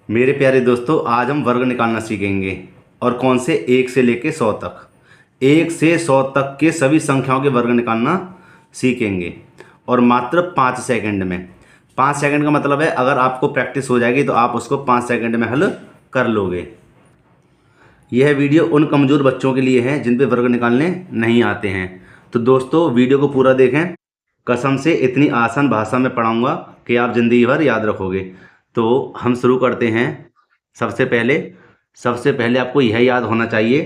मेरे प्यारे दोस्तों, आज हम वर्ग निकालना सीखेंगे। और कौन से? 1 से लेके 100 तक। 1 से 100 तक के सभी संख्याओं के वर्ग निकालना सीखेंगे, और मात्र 5 सेकंड में। 5 सेकंड का मतलब है, अगर आपको प्रैक्टिस हो जाएगी तो आप उसको 5 सेकंड में हल कर लोगे। यह वीडियो उन कमज़ोर बच्चों के लिए है जिन पे वर्ग निकालने नहीं आते हैं। तो दोस्तों, वीडियो को पूरा देखें। कसम से इतनी आसान भाषा में पढ़ाऊंगा कि आप ज़िंदगी भर याद रखोगे। तो हम शुरू करते हैं। सबसे पहले आपको यह याद होना चाहिए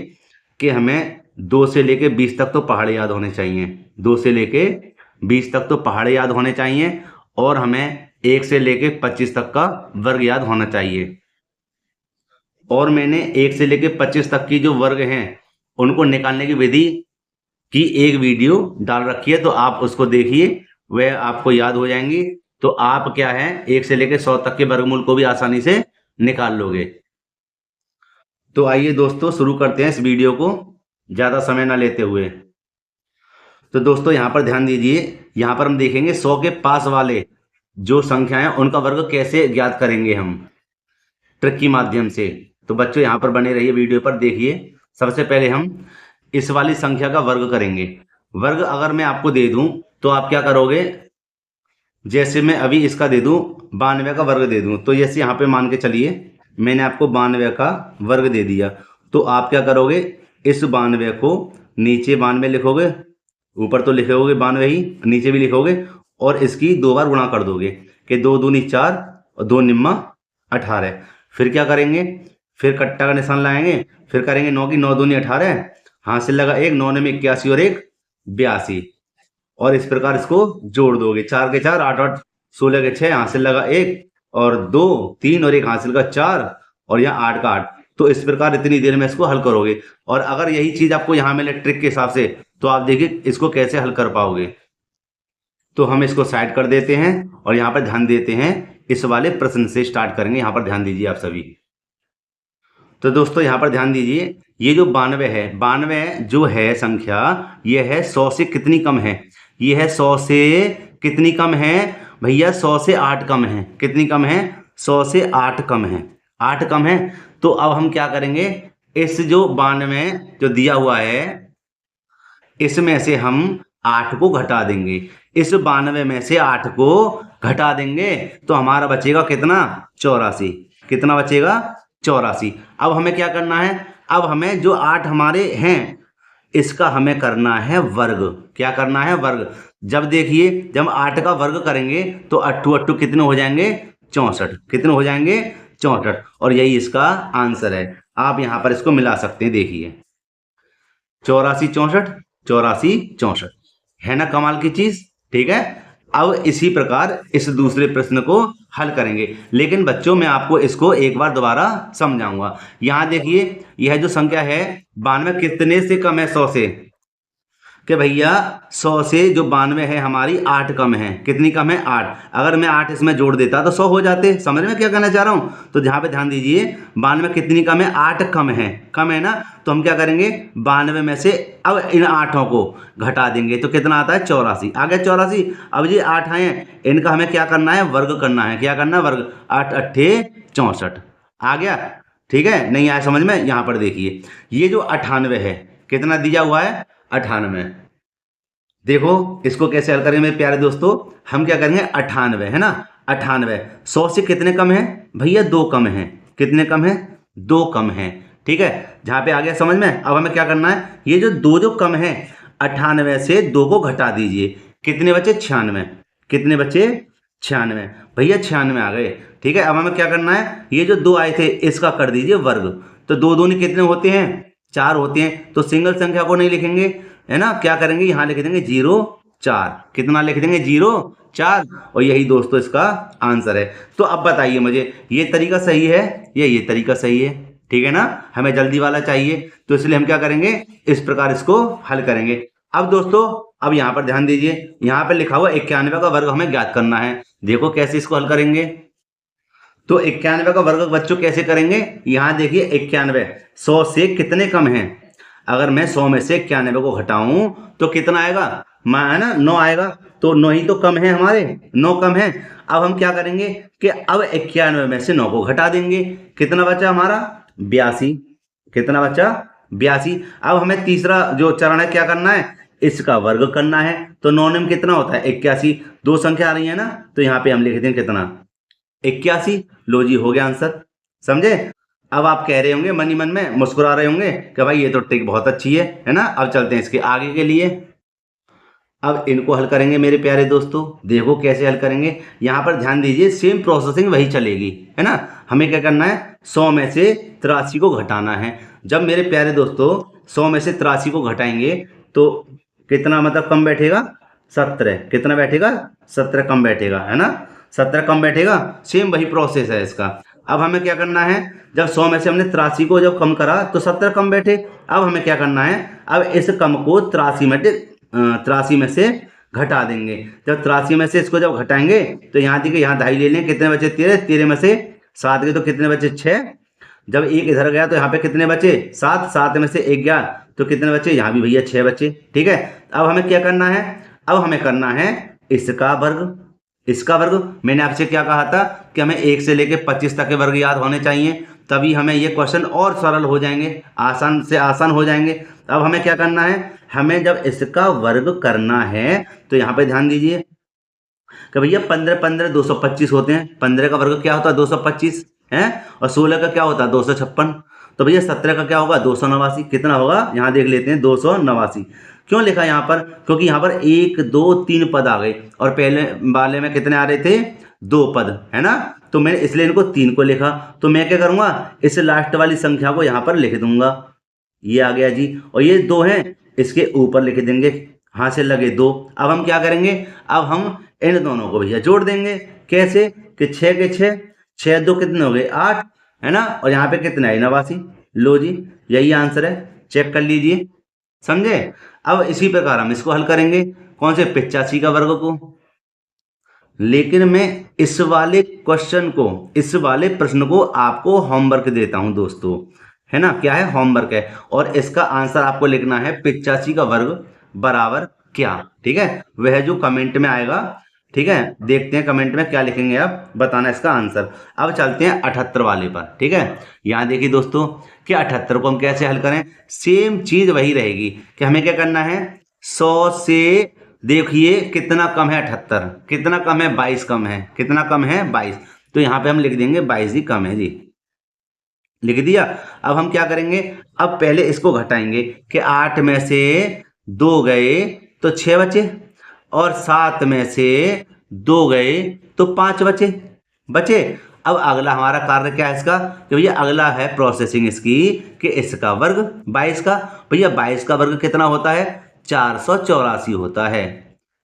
कि हमें 2 से लेके 20 तक तो पहाड़े याद होने चाहिए। 2 से लेके 20 तक तो पहाड़े याद होने चाहिए, और हमें 1 से लेके 25 तक का वर्ग याद होना चाहिए। और मैंने 1 से लेके 25 तक की जो वर्ग हैं उनको निकालने की विधि की एक वीडियो डाल रखी है, तो आप उसको देखिए, वह आपको याद हो जाएंगी। तो आप क्या है, 1 से लेके 100 तक के वर्गमूल को भी आसानी से निकाल लोगे। तो आइए दोस्तों, शुरू करते हैं इस वीडियो को ज़्यादा समय ना लेते हुए। तो दोस्तों, यहाँ पर ध्यान दीजिए। यहाँ पर हम देखेंगे 100 के पास वाले जो संख्याएं हैं उनका वर्ग कैसे ज्ञात करेंगे हम ट्रिक के माध्यम से। तो बच्चों, यहाँ पर बने रहिए, वीडियो पर देखिए। सबसे पहले हम इस वाली संख्या का वर्ग करेंगे। वर्ग अगर मैं आपको दे दूं तो आप क्या करोगे? जैसे मैं अभी इसका दे दूं, 92 का वर्ग दे दूं, तो जैसे यहाँ पे मान के चलिए मैंने आपको 92 का वर्ग दे दिया, तो आप क्या करोगे? इस 92 को नीचे 92 लिखोगे, ऊपर तो लिखोगे 92 ही, नीचे भी लिखोगे, और इसकी 2 बार गुणा कर दोगे कि 2 दूनी 4 और 2 निम्मा 18। फिर क्या करेंगे? फिर कट्टा का निशान लाएंगे, फिर करेंगे 9 की 9 दूनी 18, हासिल लगा 1, 9 में 81 और 1 82, और इस प्रकार इसको जोड़ दोगे। 4 के 4 8 8, 16 के 6, हासिल लगा 1 और 2 3 और 1 हासिल का 4, और यहाँ 8 का 8। तो इस प्रकार इतनी देर में इसको हल करोगे। और अगर यही चीज आपको यहाँ मिले ट्रिक के हिसाब से, तो आप देखिए इसको कैसे हल कर पाओगे। तो हम इसको साइड कर देते हैं और यहाँ पर ध्यान देते हैं। इस वाले प्रश्न से स्टार्ट करेंगे। यहाँ पर ध्यान दीजिए आप सभी। तो दोस्तों, यहाँ पर ध्यान दीजिए, ये जो 92 है, 92 जो है संख्या, ये है 100 से कितनी कम है? ये है 100 से कितनी कम है भैया? 100 से 8 कम है। कितनी कम है? 100 से 8 कम है। 8 कम है। तो अब हम क्या करेंगे? इस जो 92 जो दिया हुआ है, इसमें से हम 8 को घटा देंगे। इस 92 में से 8 को घटा देंगे तो हमारा बचेगा कितना? 84। कितना बचेगा? 84। अब हमें क्या करना है? अब हमें जो 8 हमारे हैं इसका हमें करना है वर्ग। क्या करना है? वर्ग। जब देखिए, जब 8 का वर्ग करेंगे तो 8 8 कितने हो जाएंगे? 64। कितने हो जाएंगे? 64। और यही इसका आंसर है। आप यहां पर इसको मिला सकते हैं। देखिए, 84 64, 84 64, है ना कमाल की चीज? ठीक है। अब इसी प्रकार इस दूसरे प्रश्न को हल करेंगे, लेकिन बच्चों मैं आपको इसको एक बार दोबारा समझाऊंगा। यहां देखिए, यह जो संख्या है 92 कितने से कम है? 100 से। कि भैया 100 से जो 92 है हमारी 8 कम है। कितनी कम है? 8। अगर मैं 8 इसमें जोड़ देता तो 100 हो जाते। समझ में क्या कहना चाह रहा हूं? तो जहां पे ध्यान दीजिए, 92 कितनी कम है? 8 कम है। कम है ना? तो हम क्या करेंगे? 92 में से अब इन 8 को घटा देंगे तो कितना आता है? 84। आ गया 84। अब ये 8 आए हैं, इनका हमें क्या करना है? वर्ग करना है। क्या करना है? वर्ग। 8 8 64। आ गया? ठीक है। नहीं आया समझ में? यहां पर देखिए, ये जो 98 है, कितना दिया हुआ है? 98। देखो इसको कैसे हल करेंगे मेरे प्यारे दोस्तों। हम क्या करेंगे? 98 है ना? 98 100 से कितने कम है भैया? 2 कम है। कितने कम है? 2 कम है। ठीक है। जहां पे आ गया समझ में? अब हमें क्या करना है? ये जो 2 जो कम है, 98 से 2 को घटा दीजिए। कितने बचे? 96। कितने बचे? 96। भैया 96 आ गए। ठीक है। अब हमें क्या करना है? ये जो 2 आए थे इसका कर दीजिए वर्ग। तो 2 दूनी कितने होते हैं? 4 होते हैं। तो सिंगल संख्या को नहीं लिखेंगे, है ना? क्या करेंगे? यहां लिख देंगे 0 4। कितना लिख देंगे? 0 4। और यही दोस्तों इसका आंसर है। तो अब बताइए मुझे, ये तरीका सही है या ये तरीका सही है? ठीक है ना? हमें जल्दी वाला चाहिए, तो इसलिए हम क्या करेंगे? इस प्रकार इसको हल करेंगे। अब दोस्तों, अब यहां पर ध्यान दीजिए, यहां पर लिखा हुआ 91 का वर्ग हमें ज्ञात करना है। देखो कैसे इसको हल करेंगे। तो 91 का वर्ग बच्चों कैसे करेंगे? यहां देखिए, 91 100 से कितने कम है? अगर मैं 100 में से 91 को घटाऊं तो कितना आएगा? है ना, 9 आएगा, तो 9 ही तो कम है हमारे, 9 कम है। अब हम क्या करेंगे कि अब 91 में से 9 को घटा देंगे, कितना बचा हमारा 82, कितना बचा 82। अब हमें तीसरा जो चरण है क्या करना है, इसका वर्ग करना है। तो 9 में कितना होता है 81, दो संख्या आ रही है ना, तो यहाँ पे हम लिख दें कितना 81। लो जी, हो गया आंसर, समझे। अब आप कह रहे होंगे मन ही मन में, मुस्कुरा रहे होंगे कि भाई ये तो ट्रिक बहुत अच्छी है ना। अब चलते हैं इसके आगे के लिए। अब इनको हल करेंगे मेरे प्यारे दोस्तों, देखो कैसे हल करेंगे। यहाँ पर ध्यान दीजिए, सेम प्रोसेसिंग वही चलेगी, है ना। हमें क्या करना है, 100 में से 83 को घटाना है। जब मेरे प्यारे दोस्तों 100 में से 83 को घटाएंगे तो कितना मतलब कम बैठेगा, 17। कितना बैठेगा, 17 कम बैठेगा, है ना, 17 कम बैठेगा। सेम वही प्रोसेस है इसका। अब हमें क्या करना है, जब 100 में से हमने 83 को जब कम करा तो 17 कम बैठे। अब हमें क्या करना है, अब इस कम को 83 में से घटा देंगे। जब 83 में से इसको जब घटाएंगे तो यहाँ देखिए, यहाँ 2.5 ले लें, कितने बचे 13, 13 में से 7 गए तो कितने बचे 6। जब 1 इधर गया तो यहाँ पे कितने बचे 7, 7 में से 1 गया तो कितने बचे, यहाँ भी भैया 6 बचे। ठीक है, अब हमें क्या करना है, अब हमें करना है इसका वर्ग। इसका वर्ग मैंने आपसे क्या कहा था कि हमें 1 से लेके 25 तक के वर्ग याद होने चाहिए, तभी हमें ये क्वेश्चन और सरल हो जाएंगे, आसान से आसान हो जाएंगे। अब हमें क्या करना है, हमें जब इसका वर्ग करना है तो यहाँ पे ध्यान दीजिए कि भैया 15 15 225 होते हैं। 15 का वर्ग क्या होता है 225 है, और 16 का क्या होता है 256। तो भैया 17 का क्या होगा 289। कितना होगा यहाँ देख लेते हैं 289। क्यों लिखा यहाँ पर, क्योंकि यहाँ पर 1 2 3 पद आ गए और पहले वाले में कितने आ रहे थे 2 पद, है ना। तो मैंने इसलिए इनको 3 को लिखा। तो मैं क्या करूंगा, इस लास्ट वाली संख्या को यहाँ पर लिख दूंगा, ये आ गया जी। और ये 2 हैं, इसके ऊपर लिख देंगे, हाथ से लगे 2। अब हम क्या करेंगे, अब हम इन दोनों को भैया जोड़ देंगे। कैसे कि 6 के 6, 6 2 कितने हो गए 8, है ना, और यहाँ पे कितना है 89। लो जी, यही आंसर है, चेक कर लीजिए, समझे। अब इसी प्रकार हम इसको हल करेंगे, कौन से 85 का वर्ग को। लेकिन मैं इस वाले क्वेश्चन को, इस वाले प्रश्न को आपको होमवर्क देता हूं दोस्तों, है ना, क्या है होमवर्क है, और इसका आंसर आपको लिखना है 85 का वर्ग बराबर क्या। ठीक है, वह जो कमेंट में आएगा, ठीक है, देखते हैं कमेंट में क्या लिखेंगे आप, बताना इसका आंसर। अब चलते हैं 78 वाले पर। ठीक है, यहाँ देखिए दोस्तों कि 78 को हम कैसे हल करें, सेम चीज वही रहेगी कि हमें क्या करना है, 100 से देखिए कितना कम है 78, कितना कम है 22 कम है, कितना कम है 22। तो यहाँ पे हम लिख देंगे 22 ही कम है जी, लिख दिया। अब हम क्या करेंगे, अब पहले इसको घटाएंगे कि 8 में से 2 गए तो 6 बचे, और 7 में से 2 गए तो 5 बचे। अब अगला हमारा कार्य क्या है इसका, कि भैया अगला है प्रोसेसिंग इसकी, कि इसका वर्ग 22 का। भैया 22 का वर्ग कितना होता है 484 होता है।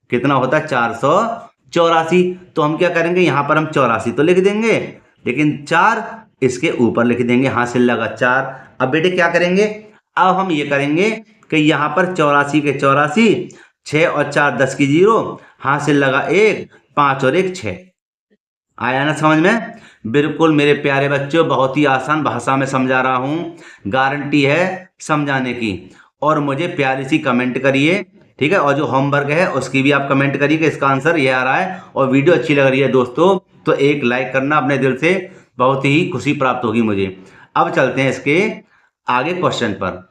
कितना होता है 484। तो हम क्या करेंगे, यहाँ पर हम 84 तो लिख देंगे, लेकिन 4 इसके ऊपर लिख देंगे, हाथ से लगा 4। अब बेटे क्या करेंगे, अब हम ये करेंगे कि यहाँ पर 84 के 84, 6 और 4 10 की 0, हाथ से लगा 1, 5 और 1 6। आया ना समझ में। बिल्कुल मेरे प्यारे बच्चों, बहुत ही आसान भाषा में समझा रहा हूँ, गारंटी है समझाने की। और मुझे प्यारी सी कमेंट करिए, ठीक है, और जो होमवर्क है उसकी भी आप कमेंट करिए कि इसका आंसर ये आ रहा है। और वीडियो अच्छी लग रही है दोस्तों तो एक लाइक करना अपने दिल से, बहुत ही खुशी प्राप्त होगी मुझे। अब चलते हैं इसके आगे क्वेश्चन पर।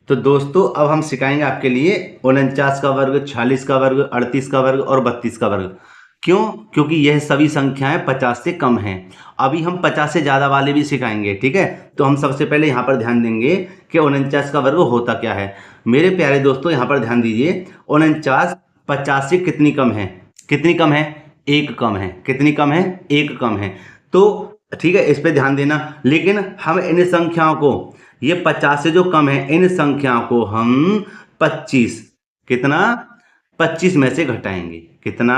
तो दोस्तों अब हम सिखाएंगे आपके लिए 49 का वर्ग, 46 का वर्ग, 38 का वर्ग और 32 का वर्ग। क्यों, क्योंकि यह सभी संख्याएं 50 से कम हैं। अभी हम 50 से ज़्यादा वाले भी सिखाएंगे, ठीक है। तो हम सबसे पहले यहाँ पर ध्यान देंगे कि 49 का वर्ग होता क्या है। मेरे प्यारे दोस्तों यहाँ पर ध्यान दीजिए, 49 50 से कितनी कम है, कितनी कम है 1 कम है, कितनी कम है 1 कम है। तो ठीक है, इस पे ध्यान देना। लेकिन हम इन संख्याओं को, ये 50 से जो कम है, इन संख्याओं को हम 25, कितना 25 में से घटाएंगे, कितना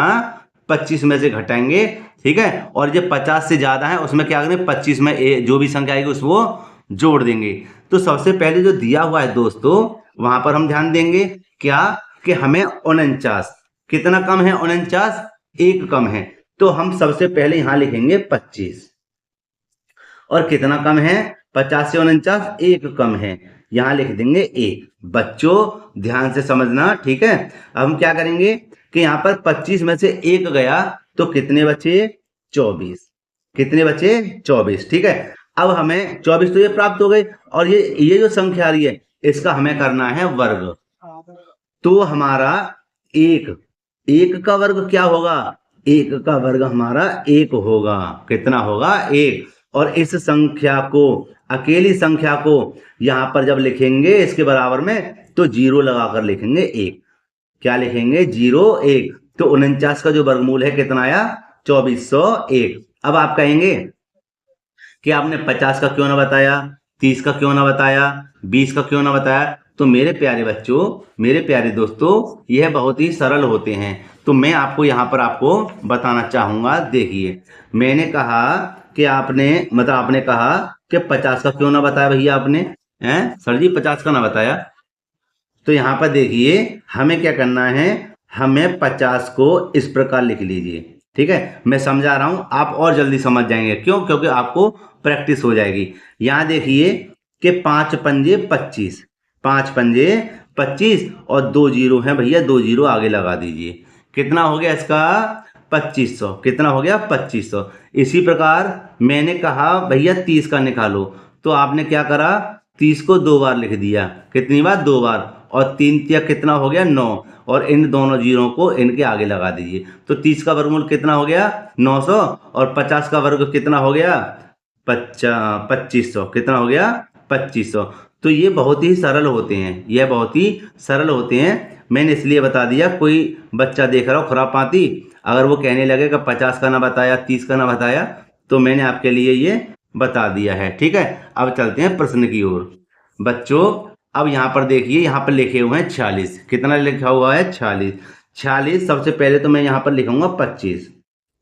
25 में से घटाएंगे, ठीक है। और जो 50 से ज्यादा है उसमें क्या करेंगे, 25 में जो भी संख्या आएगी उसको जोड़ देंगे। तो सबसे पहले जो दिया हुआ है दोस्तों, वहां पर हम ध्यान देंगे क्या, कि हमें 49, कितना कम है 49, 1 कम है। तो हम सबसे पहले यहां लिखेंगे 25, और कितना कम है 50 से 49, 1 कम है। यहाँ लिख देंगे 1। बच्चों ध्यान से समझना, ठीक है। अब हम क्या करेंगे कि यहाँ पर 25 में से 1 गया तो कितने बचे? 24। कितने बचे? 24, ठीक है। अब हमें 24 तो ये प्राप्त हो गए, और ये जो संख्या आ रही है इसका हमें करना है वर्ग। तो हमारा 1 का वर्ग क्या होगा? 1 का वर्ग हमारा 1 होगा। कितना होगा? 1। और इस संख्या को, अकेली संख्या को यहां पर जब लिखेंगे इसके बराबर में, तो 0 लगाकर लिखेंगे 1। क्या लिखेंगे? 0 1। तो 49 का जो वर्गमूल है कितना आया? 2401। अब आप कहेंगे कि आपने 50 का क्यों ना बताया, 30 का क्यों ना बताया, 20 का क्यों ना बताया? तो मेरे प्यारे बच्चों, मेरे प्यारे दोस्तों, यह बहुत ही सरल होते हैं। तो मैं आपको यहाँ पर आपको बताना चाहूँगा। देखिए, मैंने कहा कि आपने कहा कि 50 का क्यों ना बताया भैया आपने, हैं सर जी 50 का ना बताया। तो यहाँ पर देखिए हमें क्या करना है, हमें 50 को इस प्रकार लिख लीजिए, ठीक है। मैं समझा रहा हूं, आप और जल्दी समझ जाएंगे। क्यों? क्योंकि आपको प्रैक्टिस हो जाएगी। यहाँ देखिए कि 5 पंजे 25, 5 पंजे 25 और 2 जीरो हैं भैया, 2 जीरो आगे लगा दीजिए। कितना हो गया इसका? 2500। कितना हो गया? 2500। इसी प्रकार मैंने कहा भैया 30 का निकालो, तो आपने क्या करा? 30 को 2 बार लिख दिया। कितनी बार? 2 बार। और 3 तिया कितना हो गया? 9। और इन दोनों जीरो को इनके आगे लगा दीजिए। तो 30 का वर्गमूल कितना हो गया? 900। और 50 का वर्ग कितना हो गया? 2500। कितना हो गया? 2500। तो ये बहुत ही सरल होते हैं, यह बहुत ही सरल होते हैं। मैंने इसलिए बता दिया, कोई बच्चा देख रहा हो खुरापाती, अगर वो कहने लगे कि 50 का ना बताया, 30 का ना बताया, तो मैंने आपके लिए ये बता दिया है, ठीक है। अब चलते हैं प्रश्न की ओर। बच्चों अब यहाँ पर देखिए, यहाँ पर लिखे हुए हैं 46। कितना लिखा हुआ है? 46। 46 सबसे पहले तो मैं यहाँ पर लिखूंगा 25,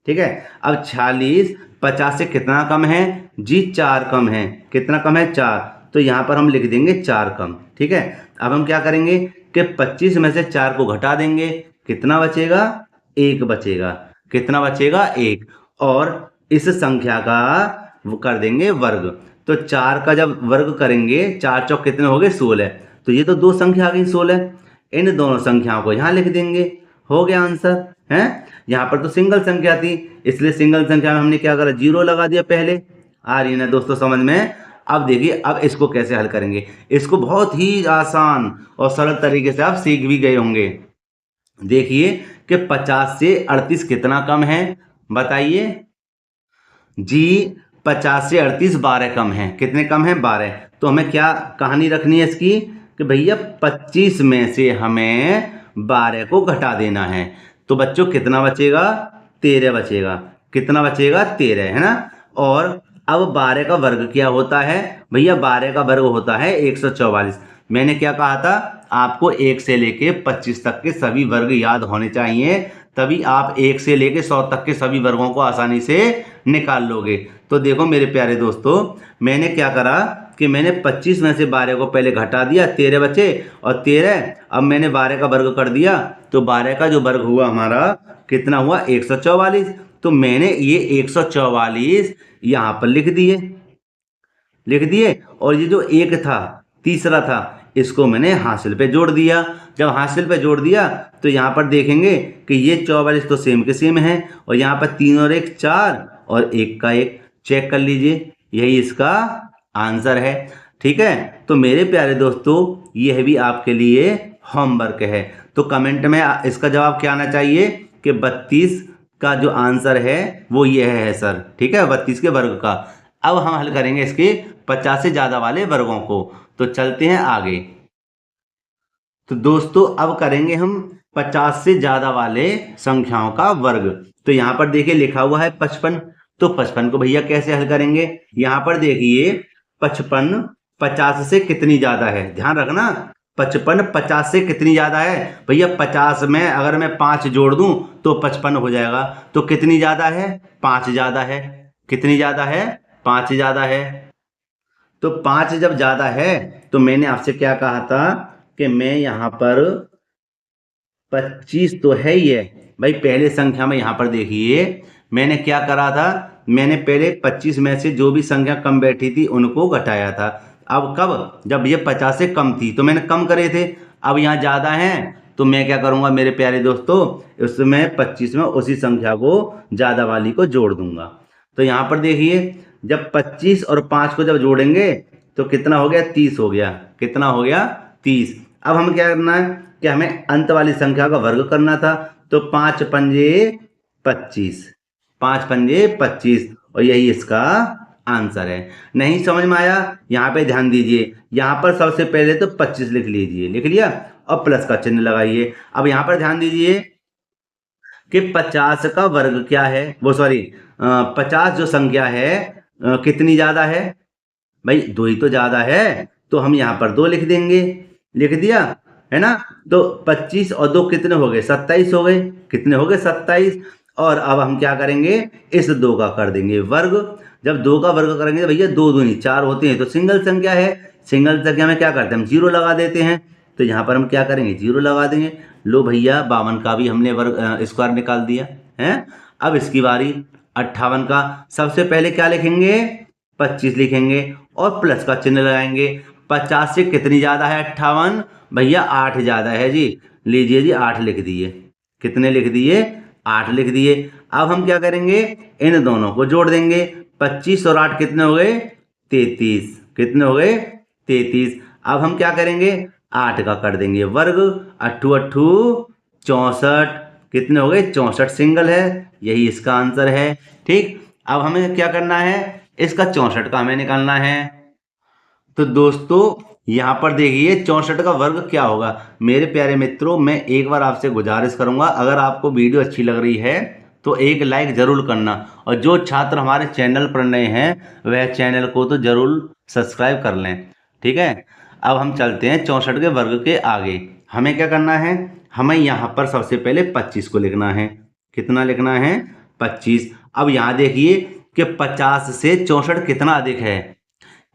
ठीक है। अब 46 50 से कितना कम है जी? 4 कम है। कितना कम है? 4। तो यहाँ पर हम लिख देंगे 4 कम, ठीक है। अब हम क्या करेंगे कि 25 में से 4 को घटा देंगे। कितना बचेगा? 1 बचेगा। कितना बचेगा? 1। और इस संख्या का वो कर देंगे वर्ग। तो 4 का जब वर्ग करेंगे, 4 चौक कितने हो गए? 16। तो ये तो 2 संख्या आ गई 16। इन दोनों संख्याओं को यहाँ लिख देंगे। हो गया आंसर, है। यहाँ पर तो सिंगल संख्या थी, इसलिए सिंगल संख्या में हमने क्या करा? 0 लगा दिया पहले। आ रही है ना दोस्तों समझ में? अब देखिए, अब इसको कैसे हल करेंगे। इसको बहुत ही आसान और सरल तरीके से आप सीख भी गए होंगे। देखिए कि 50 से 38 कितना कम है? बताइए जी। 50 से 38 12 कम है। कितने कम है? 12। तो हमें क्या कहानी रखनी है इसकी कि भैया 25 में से हमें 12 को घटा देना है। तो बच्चों कितना बचेगा? 13 बचेगा। कितना बचेगा? 13, है ना। और अब 12 का वर्ग क्या होता है भैया? 12 का वर्ग होता है 144। मैंने क्या कहा था? आपको 1 से लेके 25 तक के सभी वर्ग याद होने चाहिए, तभी आप 1 से लेके 100 तक के सभी वर्गों को आसानी से निकाल लोगे। तो देखो मेरे प्यारे दोस्तों, मैंने क्या करा कि मैंने 25 में से 12 को पहले घटा दिया, 13 बचे। और 13 अब मैंने 12 का वर्ग कर दिया, तो 12 का जो वर्ग हुआ हमारा कितना हुआ? 144। तो मैंने ये 144 यहाँ पर लिख दिए। और ये जो एक था, तीसरा था, इसको मैंने हासिल पे जोड़ दिया। जब हासिल पे जोड़ दिया तो यहाँ पर देखेंगे कि ये 44 तो सेम के सेम है, और यहाँ पर 3 और 1 4 और 1 का 1। चेक कर लीजिए, यही इसका आंसर है, ठीक है। तो मेरे प्यारे दोस्तों, यह भी आपके लिए होमवर्क है। तो कमेंट में इसका जवाब क्या आना चाहिए कि 32 का जो आंसर है वो ये है सर, ठीक है, 32 के वर्ग का। अब हम हल करेंगे इसके 50 से ज़्यादा वाले वर्गों को। तो चलते हैं आगे। तो दोस्तों अब करेंगे हम 50 से ज़्यादा वाले संख्याओं का वर्ग। तो यहाँ पर देखिए लिखा हुआ है 55। तो 55 को भैया कैसे हल करेंगे? यहाँ पर देखिए 55 50 से कितनी ज़्यादा है, ध्यान रखना। 55 50 से कितनी ज़्यादा है भैया? 50 में अगर मैं 5 जोड़ दूं तो 55 हो जाएगा। तो कितनी ज़्यादा है? 5 ज़्यादा है। कितनी ज़्यादा है? 5 ज़्यादा है। तो 5 जब ज़्यादा है तो मैंने आपसे क्या कहा था कि मैं यहाँ पर 25 तो है ही है भाई, पहले संख्या में यहाँ पर देखिए मैंने क्या करा था, मैंने पहले 25 में से जो भी संख्या कम बैठी थी उनको घटाया था। अब कब, जब ये 50 से कम थी तो मैंने कम करे थे, अब यहाँ ज़्यादा हैं तो मैं क्या करूँगा मेरे प्यारे दोस्तों, उसमें 25 में उसी संख्या को ज़्यादा वाली को जोड़ दूंगा। तो यहाँ पर देखिए जब 25 और 5 को जब जोड़ेंगे तो कितना हो गया, 30 हो गया। कितना हो गया, 30। अब हमें क्या करना है कि हमें अंत वाली संख्या का वर्ग करना था, तो 5 पंजे 25, 5 पंजे 25, और यही इसका आंसर है। नहीं समझ में आया, यहाँ पे ध्यान दीजिए, यहाँ पर सबसे पहले तो 25 लिख लीजिए, लिख लिया, और प्लस का चिन्ह लगाइए। अब यहाँ पर ध्यान दीजिए कि 50 का वर्ग क्या है, वो सॉरी 50 जो संख्या है कितनी ज्यादा है, भाई 2 ही तो ज्यादा है, तो हम यहाँ पर 2 लिख देंगे, लिख दिया है ना। तो 25 और 2 कितने हो गए, 27 हो गए। कितने हो गए, 27। और अब हम क्या करेंगे, इस 2 का कर देंगे वर्ग। जब 2 का वर्ग करेंगे तो भैया 2 दूनी 4 होते हैं, तो सिंगल संख्या है, सिंगल संख्या में क्या करते हैं हम 0 लगा देते हैं। तो यहाँ पर हम क्या करेंगे, 0 लगा देंगे। लो भैया 52 का भी हमने वर्ग स्क्वायर निकाल दिया है। अब इसकी बारी 58 का, सबसे पहले क्या लिखेंगे, 25 लिखेंगे और प्लस का चिन्ह लगाएंगे। 50 से कितनी ज्यादा है, 58, भैया 8 ज्यादा है जी, लीजिए जी 8 लिख दिए। कितने लिख दिए, 8 लिख दिए। अब हम क्या करेंगे, इन दोनों को जोड़ देंगे। 25 और 8 कितने हो गए, 33। कितने हो गए, 33। अब हम क्या करेंगे, 8 का कर देंगे वर्ग, 8 8 64। कितने हो गए, 64 सिंगल है, यही इसका आंसर है। ठीक, अब हमें क्या करना है, इसका 64 का हमें निकालना है। तो दोस्तों यहाँ पर देखिए 64 का वर्ग क्या होगा। मेरे प्यारे मित्रों, मैं एक बार आपसे गुजारिश करूंगा, अगर आपको वीडियो अच्छी लग रही है तो एक लाइक जरूर करना, और जो छात्र हमारे चैनल पर नए हैं वह चैनल को तो जरूर सब्सक्राइब कर लें। ठीक है, अब हम चलते हैं 64 के वर्ग के आगे। हमें क्या करना है, हमें यहाँ पर सबसे पहले 25 को लिखना है। कितना लिखना है, 25। अब यहाँ देखिए कि 50 से 64 कितना अधिक है,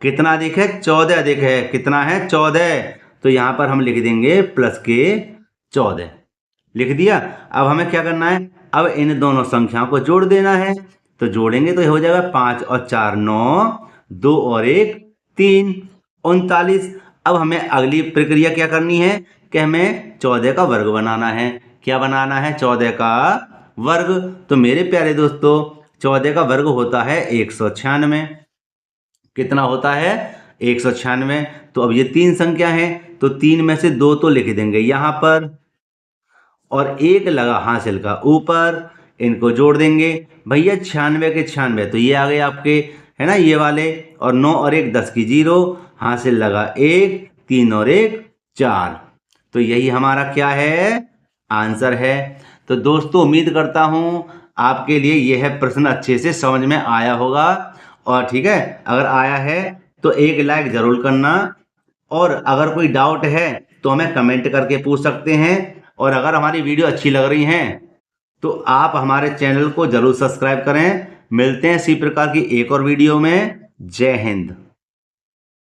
कितना अधिक है, 14 अधिक है। कितना है, 14। तो यहाँ पर हम लिख देंगे प्लस के 14, लिख दिया। अब हमें क्या करना है, अब इन दोनों संख्याओं को जोड़ देना है। तो जोड़ेंगे तो हो जाएगा 5 और 4 9, 2 और 1 3, 39। अब हमें अगली प्रक्रिया क्या करनी है कि हमें 14 का वर्ग बनाना है। क्या बनाना है, 14 का वर्ग। तो मेरे प्यारे दोस्तों 14 का वर्ग होता है 196। कितना होता है, 196। तो अब ये 3 संख्या है, तो 3 में से 2 तो लिख देंगे यहाँ पर, और 1 लगा हासिल का ऊपर, इनको जोड़ देंगे भैया 96 के 96, तो ये आ गए आपके, है ना ये वाले। और 9 और 1 10 की 0, हासिल लगा 1, 3 और 1 4। तो यही हमारा क्या है, आंसर है। तो दोस्तों उम्मीद करता हूँ आपके लिए यह प्रश्न अच्छे से समझ में आया होगा। और ठीक है, अगर आया है तो एक लाइक जरूर करना, और अगर कोई डाउट है तो हमें कमेंट करके पूछ सकते हैं। और अगर हमारी वीडियो अच्छी लग रही है तो आप हमारे चैनल को जरूर सब्सक्राइब करें। मिलते हैं इसी प्रकार की एक और वीडियो में। जय हिंद।